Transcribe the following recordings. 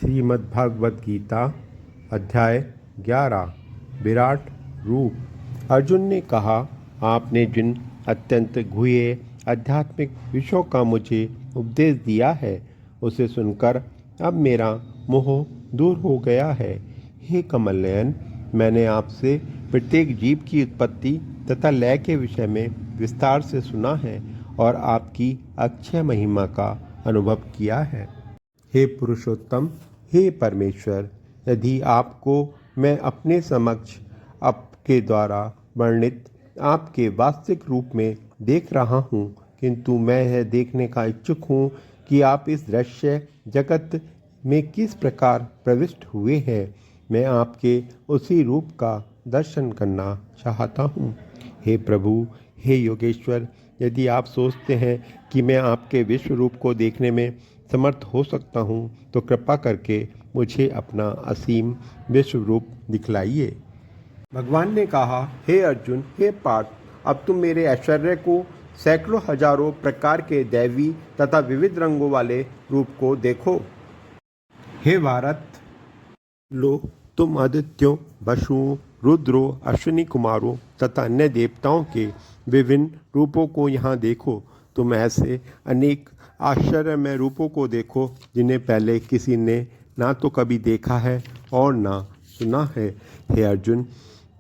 श्रीमद्भागवत गीता अध्याय 11 विराट रूप। अर्जुन ने कहा, आपने जिन अत्यंत गुह्य आध्यात्मिक विषयों का मुझे उपदेश दिया है उसे सुनकर अब मेरा मोह दूर हो गया है। हे कमल नयन, मैंने आपसे प्रत्येक जीव की उत्पत्ति तथा लय के विषय में विस्तार से सुना है और आपकी अक्षय महिमा का अनुभव किया है। हे पुरुषोत्तम, हे परमेश्वर, यदि आपको मैं अपने समक्ष आपके द्वारा वर्णित आपके वास्तविक रूप में देख रहा हूँ, किंतु मैं यह देखने का इच्छुक हूँ कि आप इस दृश्य जगत में किस प्रकार प्रविष्ट हुए हैं। मैं आपके उसी रूप का दर्शन करना चाहता हूँ। हे प्रभु, हे योगेश्वर, यदि आप सोचते हैं कि मैं आपके विश्व रूप को देखने में समर्थ हो सकता हूँ तो कृपा करके मुझे अपना असीम विश्व रूप दिखलाइए। भगवान ने कहा, हे अर्जुन, हे पार्थ, अब तुम मेरे ऐश्वर्य को, सैकड़ों हजारों प्रकार के दैवी तथा विविध रंगों वाले रूप को देखो। हे भारत, लो तुम आदित्यों, वसुओं, रुद्रों, अश्विनी कुमारों तथा अन्य देवताओं के विभिन्न रूपों को यहाँ देखो। तुम ऐसे अनेक आश्चर्यमय रूपों को देखो जिन्हें पहले किसी ने ना तो कभी देखा है और ना सुना है। हे अर्जुन,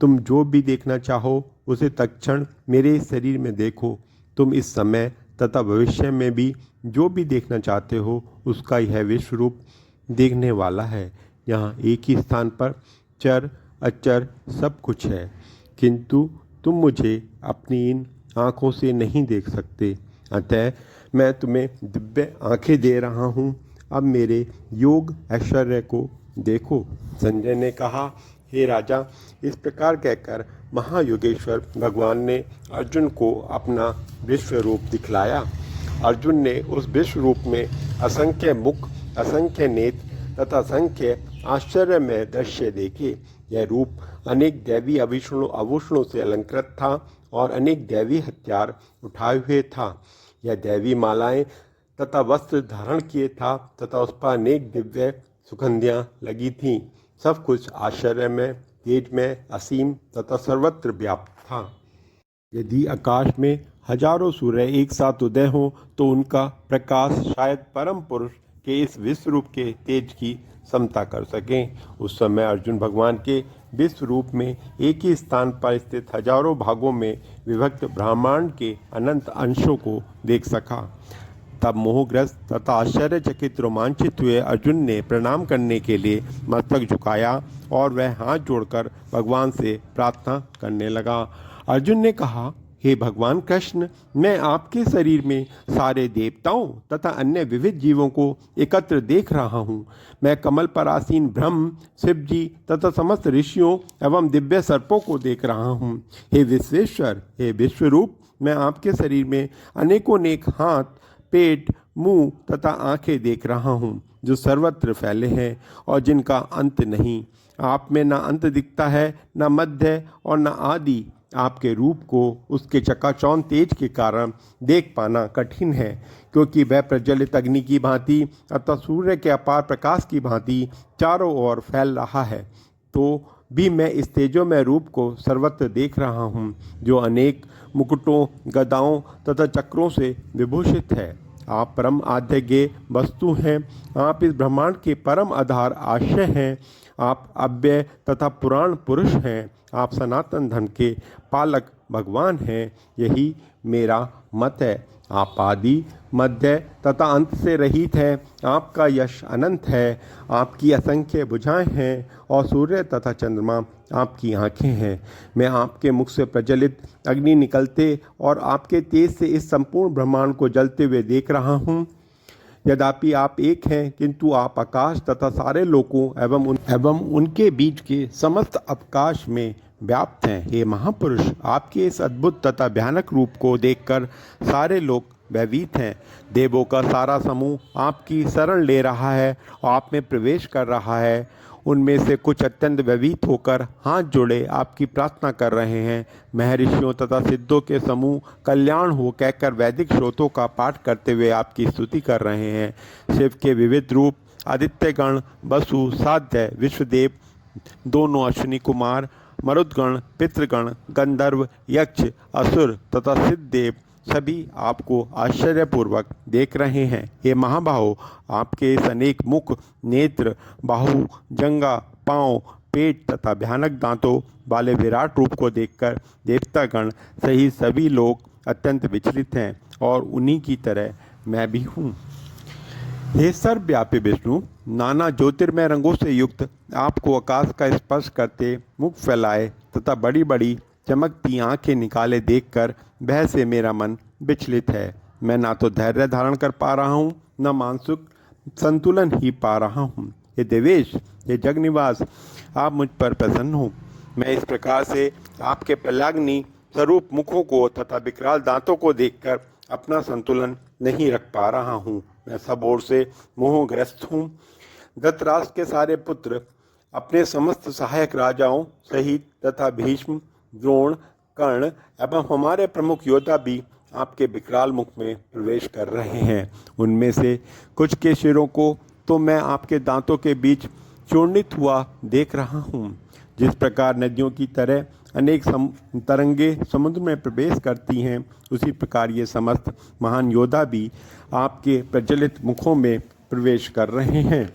तुम जो भी देखना चाहो उसे तत्क्षण मेरे शरीर में देखो। तुम इस समय तथा भविष्य में भी जो भी देखना चाहते हो उसका यह विश्व रूप देखने वाला है। यहाँ एक ही स्थान पर चर अचर सब कुछ है, किंतु तुम मुझे अपनी इन आँखों से नहीं देख सकते। अतः मैं तुम्हें दिव्य आँखें दे रहा हूँ, अब मेरे योग ऐश्वर्य को देखो। संजय ने कहा, हे राजा, इस प्रकार कहकर महायोगेश्वर भगवान ने अर्जुन को अपना विश्व रूप दिखलाया। अर्जुन ने उस विश्व रूप में असंख्य मुख, असंख्य नेत्र तथा असंख्य आश्चर्यमय दृश्य देखे। यह रूप अनेक दैवी आभूषणों से अलंकृत था और अनेक दैवी हथियार उठाए हुए था। यह दैवी मालाएं तथा वस्त्र धारण किए था तथा उस पर अनेक दिव्य सुगंधियाँ लगी थीं। सब कुछ आश्चर्यमय, तेजमय, असीम तथा सर्वत्र व्याप्त था। यदि आकाश में हजारों सूर्य एक साथ उदय हों तो उनका प्रकाश शायद परम पुरुष के इस विश्व रूप के तेज की समता कर सकें। उस समय अर्जुन भगवान के विश्व रूप में एक ही स्थान पर स्थित हजारों भागों में विभक्त ब्रह्मांड के अनंत अंशों को देख सका। तब मोहग्रस्त तथा आश्चर्यचकित रोमांचित हुए अर्जुन ने प्रणाम करने के लिए मस्तक झुकाया और वह हाथ जोड़कर भगवान से प्रार्थना करने लगा। अर्जुन ने कहा, हे भगवान कृष्ण, मैं आपके शरीर में सारे देवताओं तथा अन्य विविध जीवों को एकत्र देख रहा हूँ। मैं कमल पर आसीन ब्रह्म, शिव जी तथा समस्त ऋषियों एवं दिव्य सर्पों को देख रहा हूँ। हे विश्वेश्वर, हे विश्वरूप, मैं आपके शरीर में अनेकों नेक हाथ, पेट, मुंह तथा आँखें देख रहा हूँ जो सर्वत्र फैले हैं और जिनका अंत नहीं। आप में न अंत दिखता है, न मध्य और न आदि। आपके रूप को उसके चकाचौंध तेज के कारण देख पाना कठिन है, क्योंकि वह प्रज्वलित अग्नि की भांति अथवा सूर्य के अपार प्रकाश की भांति चारों ओर फैल रहा है। तो भी मैं इस तेजोमय रूप को सर्वत्र देख रहा हूँ जो अनेक मुकुटों, गदाओं तथा चक्रों से विभूषित है। आप परम आद्यज्ञ वस्तु हैं। आप इस ब्रह्मांड के परम आधार आश्रय हैं। आप अव्यय तथा पुराण पुरुष हैं। आप सनातन धर्म के पालक भगवान हैं। यही मेरा मत है। आप आदि, मध्य तथा अंत से रहित हैं। आपका यश अनंत है। आपकी असंख्य भुजाएं हैं और सूर्य तथा चंद्रमा आपकी आँखें हैं। मैं आपके मुख से प्रज्वलित अग्नि निकलते और आपके तेज से इस संपूर्ण ब्रह्मांड को जलते हुए देख रहा हूँ। यद्यपि आप एक हैं, किंतु आप आकाश तथा सारे लोकों एवं उनके बीच के समस्त अवकाश में व्याप्त हैं। हे महापुरुष, आपके इस अद्भुत तथा भयानक रूप को देखकर सारे लोग भयभीत हैं। देवों का सारा समूह आपकी शरण ले रहा है और आप में प्रवेश कर रहा है। उनमें से कुछ अत्यंत भयभीत होकर हाथ जोड़े आपकी प्रार्थना कर रहे हैं। महर्षियों तथा सिद्धों के समूह कल्याण हो कहकर वैदिक श्रोतों का पाठ करते हुए आपकी स्तुति कर रहे हैं। शिव के विविध रूप आदित्यगण, वसु, साध्य, विश्वदेव, दोनों अश्विनी कुमार, मरुदगण, पितृगण, गंधर्व, यक्ष, असुर तथा सिद्धदेव सभी आपको आश्चर्यपूर्वक देख रहे हैं। हे महाबाहो, आपके इस अनेक मुख, नेत्र, बाहु, जंगा, पांव, पेट तथा भयानक दांतों वाले विराट रूप को देखकर देवतागण सहित सभी लोग अत्यंत विचलित हैं और उन्हीं की तरह मैं भी हूँ। हे सर्वव्यापी विष्णु, नाना ज्योतिर्मय रंगों से युक्त आपको आकाश का स्पर्श करते मुख फैलाए तथा बड़ी बड़ी चमकती आंखें निकाले देखकर भय से मेरा मन विचलित है। मैं ना तो धैर्य धारण कर पा रहा हूँ, न मानसिक संतुलन ही पा रहा हूँ। हे देवेश, हे जगनिवास, आप मुझ पर प्रसन्न हो। मैं इस प्रकार से आपके प्रलाग्नि स्वरूप मुखों को तथा विकराल दांतों को देखकर अपना संतुलन नहीं रख पा रहा हूँ। मैं सब ओर से मोहग्रस्त हूँ। धृतराष्ट्र के सारे पुत्र अपने समस्त सहायक राजाओं सहित तथा भीष्म, द्रोण, कर्ण एवं हमारे प्रमुख योद्धा भी आपके विकराल मुख में प्रवेश कर रहे हैं। उनमें से कुछ के शिरों को तो मैं आपके दांतों के बीच चूर्णित हुआ देख रहा हूँ। जिस प्रकार नदियों की तरह अनेक तरंगे समुद्र में प्रवेश करती हैं, उसी प्रकार ये समस्त महान योद्धा भी आपके प्रज्वलित मुखों में प्रवेश कर रहे हैं।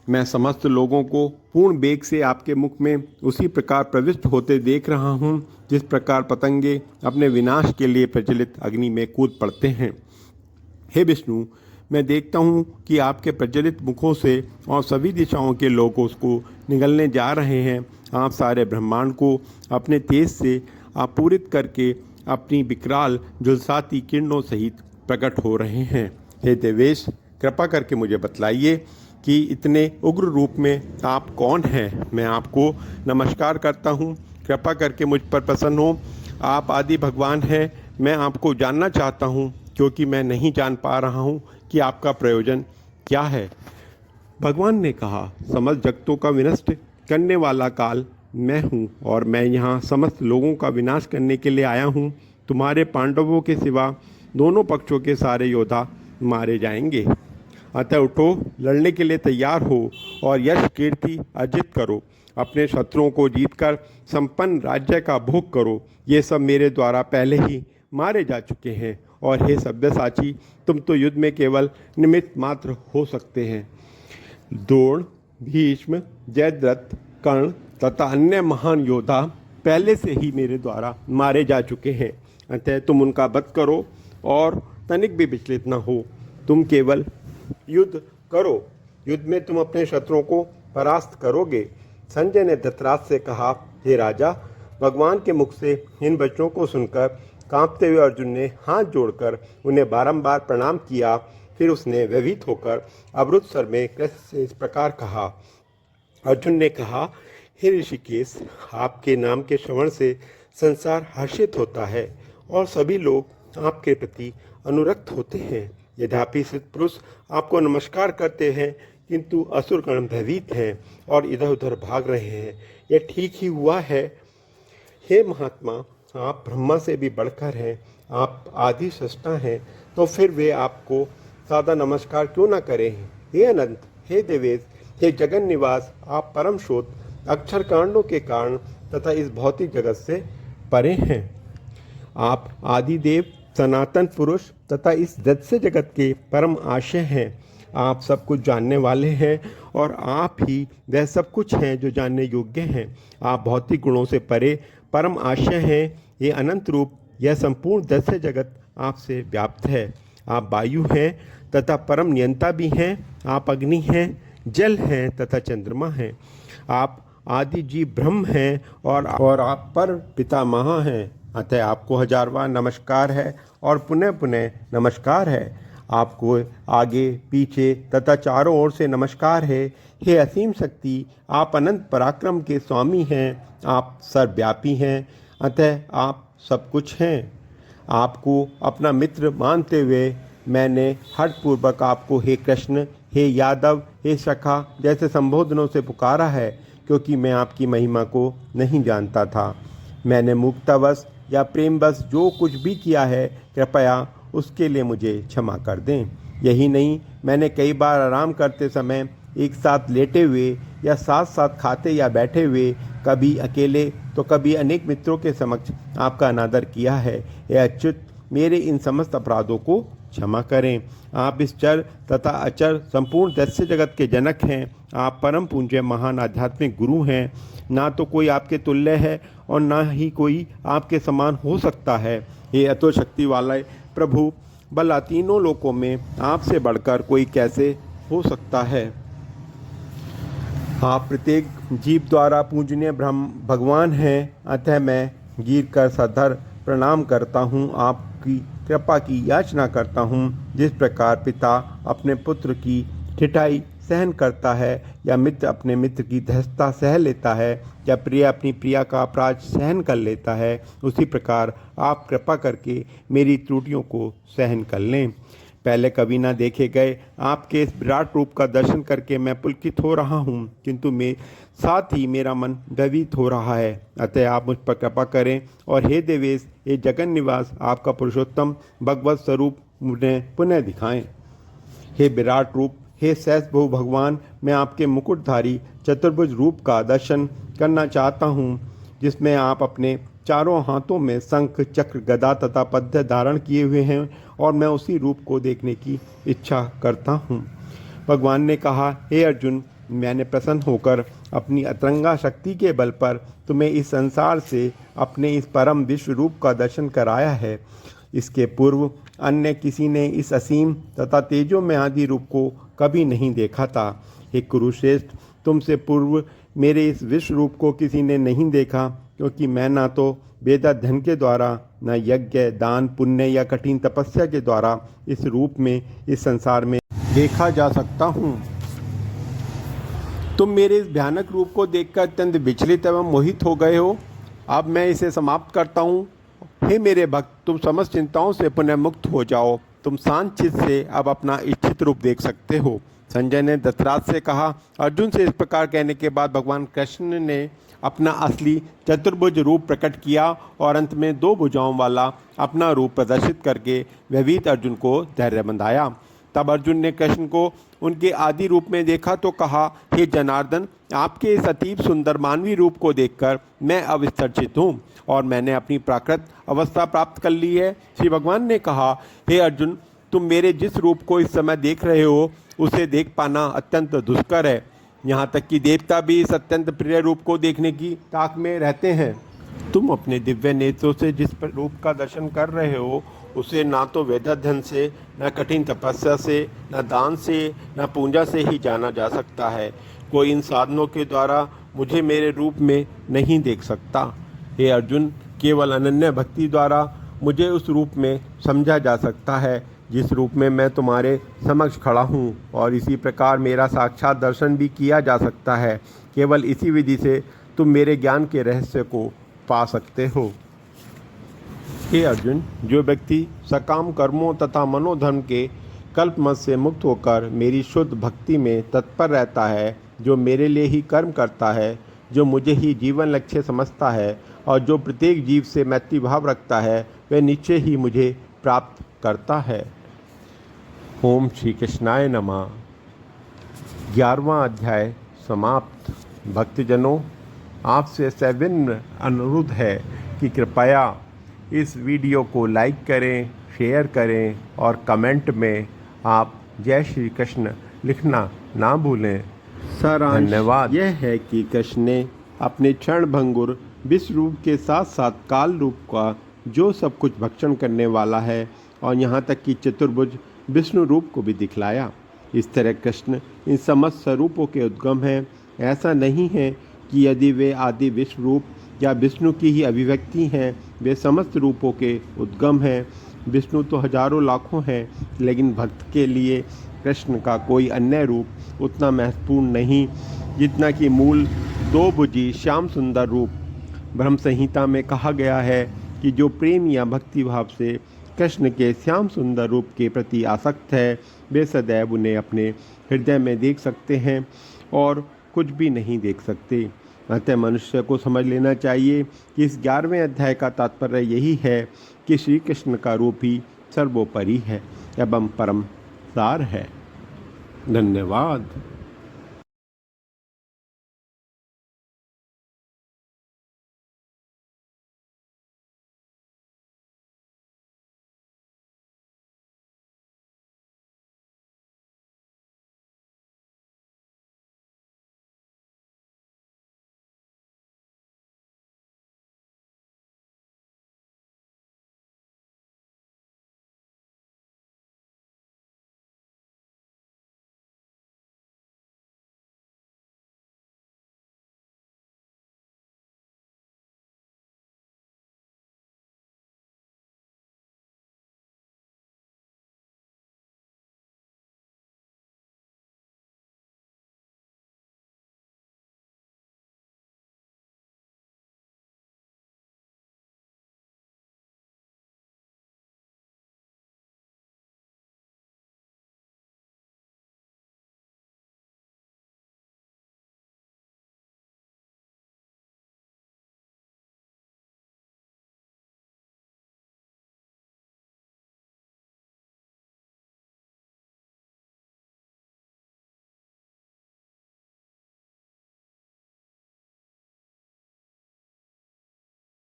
मैं समस्त लोगों को पूर्ण वेग से आपके मुख में उसी प्रकार प्रविष्ट होते देख रहा हूँ, जिस प्रकार पतंगे अपने विनाश के लिए प्रज्वलित अग्नि में कूद पड़ते हैं। हे विष्णु, मैं देखता हूँ कि आपके प्रज्वलित मुखों से और सभी दिशाओं के लोग उसको निगलने जा रहे हैं। आप सारे ब्रह्मांड को अपने तेज से आपूरित करके अपनी विकराल झुलसाती किरणों सहित प्रकट हो रहे हैं। हे देवेश, कृपा करके मुझे बतलाइए कि इतने उग्र रूप में आप कौन हैं। मैं आपको नमस्कार करता हूँ, कृपा करके मुझ पर प्रसन्न हो। आप आदि भगवान हैं। मैं आपको जानना चाहता हूँ, क्योंकि मैं नहीं जान पा रहा हूँ कि आपका प्रयोजन क्या है। भगवान ने कहा, समस्त जगतों का विनष्ट करने वाला काल मैं हूँ और मैं यहाँ समस्त लोगों का विनाश करने के लिए आया हूँ। तुम्हारे पांडवों के सिवा दोनों पक्षों के सारे योद्धा मारे जाएंगे। अतः उठो, लड़ने के लिए तैयार हो और यश कीर्ति अर्जित करो। अपने शत्रुओं को जीतकर संपन्न राज्य का भोग करो। ये सब मेरे द्वारा पहले ही मारे जा चुके हैं और हे सव्यसाची, तुम तो युद्ध में केवल निमित्त मात्र हो सकते हैं। द्रोण, भीष्म, जयद्रथ, कर्ण तथा अन्य महान योद्धा पहले से ही मेरे द्वारा मारे जा चुके हैं। अतः तुम उनका वध करो और तनिक भी विचलित न हो। तुम केवल युद्ध करो। युद्ध में तुम अपने शत्रुओं को परास्त करोगे। संजय ने धृतराष्ट्र से कहा, हे राजा, भगवान के मुख से इन वचनों को सुनकर कांपते हुए अर्जुन ने हाथ जोड़कर उन्हें बारंबार प्रणाम किया। फिर उसने भयभीत होकर अवरुद्ध स्वर में कृष्ण से इस प्रकार कहा। अर्जुन ने कहा, हे ऋषिकेश, आपके नाम के श्रवण से संसार हर्षित होता है और सभी लोग आपके प्रति अनुरक्त होते हैं। यद्यपि सिद्ध पुरुष आपको नमस्कार करते हैं, किंतु असुरगण भयभीत हैं और इधर उधर भाग रहे हैं। यह ठीक ही हुआ है। हे महात्मा, आप ब्रह्मा से भी बढ़कर हैं। आप आदि सृष्टा हैं, तो फिर वे आपको सादा नमस्कार क्यों ना करें। हे अनंत, हे देवेश, हे जगन निवास, आप परम शोध अक्षर कांडों के कारण तथा इस भौतिक जगत से परे हैं। आप आदिदेव, सनातन पुरुष तथा इस दृश्य जगत के परम आशय हैं। आप सब कुछ जानने वाले हैं और आप ही वह सब कुछ हैं जो जानने योग्य हैं। आप भौतिक गुणों से परे परम आशय हैं। ये अनंत रूप, यह संपूर्ण दृश्य जगत आपसे व्याप्त है। आप वायु हैं तथा परम नियंता भी हैं। आप अग्नि हैं, जल हैं तथा चंद्रमा हैं। आप आदि जीव ब्रह्म हैं और आप पर पितामह हैं। अतः आपको हजारवां नमस्कार है और पुनः पुनः नमस्कार है। आपको आगे पीछे तथा चारों ओर से नमस्कार है। हे असीम शक्ति, आप अनंत पराक्रम के स्वामी हैं। आप सर्वव्यापी हैं, अतः आप सब कुछ हैं। आपको अपना मित्र मानते हुए मैंने हठपूर्वक आपको हे कृष्ण, हे यादव, हे सखा जैसे संबोधनों से पुकारा है, क्योंकि मैं आपकी महिमा को नहीं जानता था। मैंने मूर्खतावश या प्रेमवश जो कुछ भी किया है, कृपया उसके लिए मुझे क्षमा कर दें। यही नहीं, मैंने कई बार आराम करते समय एक साथ लेटे हुए या साथ साथ खाते या बैठे हुए, कभी अकेले तो कभी अनेक मित्रों के समक्ष आपका अनादर किया है। हे अच्युत, मेरे इन समस्त अपराधों को क्षमा करें। आप इस चर तथा अचर संपूर्ण दैत्य जगत के जनक हैं। आप परम पूज्य महान आध्यात्मिक गुरु हैं। ना तो कोई आपके तुल्य है और ना ही कोई आपके समान हो सकता है। हे अतो शक्ति वाले प्रभु, भला तीनों लोकों में आपसे बढ़कर कोई कैसे हो सकता है। आप प्रत्येक जीव द्वारा पूजनीय ब्रह्म भगवान हैं, अतः मैं गिर कर सधर प्रणाम करता हूँ। आपकी कृपा की याचना करता हूँ। जिस प्रकार पिता अपने पुत्र की ठिठाई सहन करता है या मित्र अपने मित्र की धैर्यता सह लेता है या प्रिय अपनी प्रिया का अपराध सहन कर लेता है, उसी प्रकार आप कृपा करके मेरी त्रुटियों को सहन कर लें। पहले कभी ना देखे गए आपके इस विराट रूप का दर्शन करके मैं पुलकित हो रहा हूँ, किंतु साथ ही मेरा मन भयभीत हो रहा है। अतः आप मुझ पर कृपा करें और हे देवेश, हे जगन निवास, आपका पुरुषोत्तम भगवत स्वरूप मुझे पुनः दिखाएं। हे विराट रूप, हे सहस बहु भगवान, मैं आपके मुकुटधारी चतुर्भुज रूप का दर्शन करना चाहता हूँ, जिसमें आप अपने चारों हाथों में शंख, चक्र, गदा तथा पद्य धारण किए हुए हैं और मैं उसी रूप को देखने की इच्छा करता हूँ। भगवान ने कहा, हे अर्जुन, मैंने प्रसन्न होकर अपनी अतरंगा शक्ति के बल पर तुम्हें इस संसार से अपने इस परम विश्व रूप का दर्शन कराया है। इसके पूर्व अन्य किसी ने इस असीम तथा तेजो में आदि रूप को कभी नहीं देखा था। हे कुरुश्रेष्ठ, तुमसे पूर्व मेरे इस विश्व रूप को किसी ने नहीं देखा, क्योंकि मैं ना तो वेद अध्ययन के द्वारा, न यज्ञ, दान, पुण्य या कठिन तपस्या के द्वारा इस रूप में इस संसार में देखा जा सकता हूँ। तुम मेरे इस भयानक रूप को देखकर अत्यंत विचलित एवं मोहित हो गए हो। अब मैं इसे समाप्त करता हूँ। हे मेरे भक्त, तुम समस्त चिंताओं से पुनः मुक्त हो जाओ। तुम शांत चित्त से अब अपना इच्छित रूप देख सकते हो। संजय ने दशरथ से कहा। अर्जुन से इस प्रकार कहने के बाद भगवान कृष्ण ने अपना असली चतुर्भुज रूप प्रकट किया और अंत में 2 भुजाओं वाला अपना रूप प्रदर्शित करके भयभीत अर्जुन को धैर्य बंधाया। तब अर्जुन ने कृष्ण को उनके आदि रूप में देखा तो कहा, हे जनार्दन, आपके इस अतीब सुंदर मानवीय रूप को देखकर मैं अविचर्चित हूँ और मैंने अपनी प्राकृत अवस्था प्राप्त कर ली है। श्री भगवान ने कहा, हे अर्जुन, तुम मेरे जिस रूप को इस समय देख रहे हो उसे देख पाना अत्यंत दुष्कर है। यहाँ तक कि देवता भी इस अत्यंत प्रिय रूप को देखने की ताक में रहते हैं। तुम अपने दिव्य नेत्रों से जिस रूप का दर्शन कर रहे हो उसे ना तो वेदाध्ययन से, न कठिन तपस्या से, न दान से, न पूजा से ही जाना जा सकता है। कोई इन साधनों के द्वारा मुझे मेरे रूप में नहीं देख सकता। हे अर्जुन, केवल अनन्य भक्ति द्वारा मुझे उस रूप में समझा जा सकता है जिस रूप में मैं तुम्हारे समक्ष खड़ा हूँ, और इसी प्रकार मेरा साक्षात दर्शन भी किया जा सकता है। केवल इसी विधि से तुम मेरे ज्ञान के रहस्य को पा सकते हो। हे अर्जुन, जो व्यक्ति सकाम कर्मों तथा मनोधर्म के कल्पमत से मुक्त होकर मेरी शुद्ध भक्ति में तत्पर रहता है, जो मेरे लिए ही कर्म करता है, जो मुझे ही जीवन लक्ष्य समझता है और जो प्रत्येक जीव से मैत्री भाव रखता है, वह निश्चय ही मुझे प्राप्त करता है। ओम श्री कृष्णाय नमः। 11वां अध्याय समाप्त। भक्तजनों, आपसे सविनम्र अनुरोध है कि कृपया इस वीडियो को लाइक करें, शेयर करें और कमेंट में आप जय श्री कृष्ण लिखना ना भूलें। धन्यवाद। यह है कि कृष्ण ने अपने क्षण भंगुर विश्व रूप के साथ साथ काल रूप का जो सब कुछ भक्षण करने वाला है और यहाँ तक कि चतुर्भुज विष्णु रूप को भी दिखलाया। इस तरह कृष्ण इन समस्त स्वरूपों के उद्गम हैं। ऐसा नहीं है कि यदि वे आदि विश्व रूप या विष्णु की ही अभिव्यक्ति हैं, वे समस्त रूपों के उद्गम हैं। विष्णु तो हजारों लाखों हैं, लेकिन भक्त के लिए कृष्ण का कोई अन्य रूप उतना महत्वपूर्ण नहीं जितना कि मूल 2 भुजी श्याम सुंदर रूप। ब्रह्म संहिता में कहा गया है कि जो प्रेम या भक्ति भाव से कृष्ण के श्याम सुंदर रूप के प्रति आसक्त है, वे सदैव उन्हें अपने हृदय में देख सकते हैं और कुछ भी नहीं देख सकते। अतः मनुष्य को समझ लेना चाहिए कि इस 11वें अध्याय का तात्पर्य यही है कि श्री कृष्ण का रूप ही सर्वोपरि है एवं परम विस्तार है। धन्यवाद।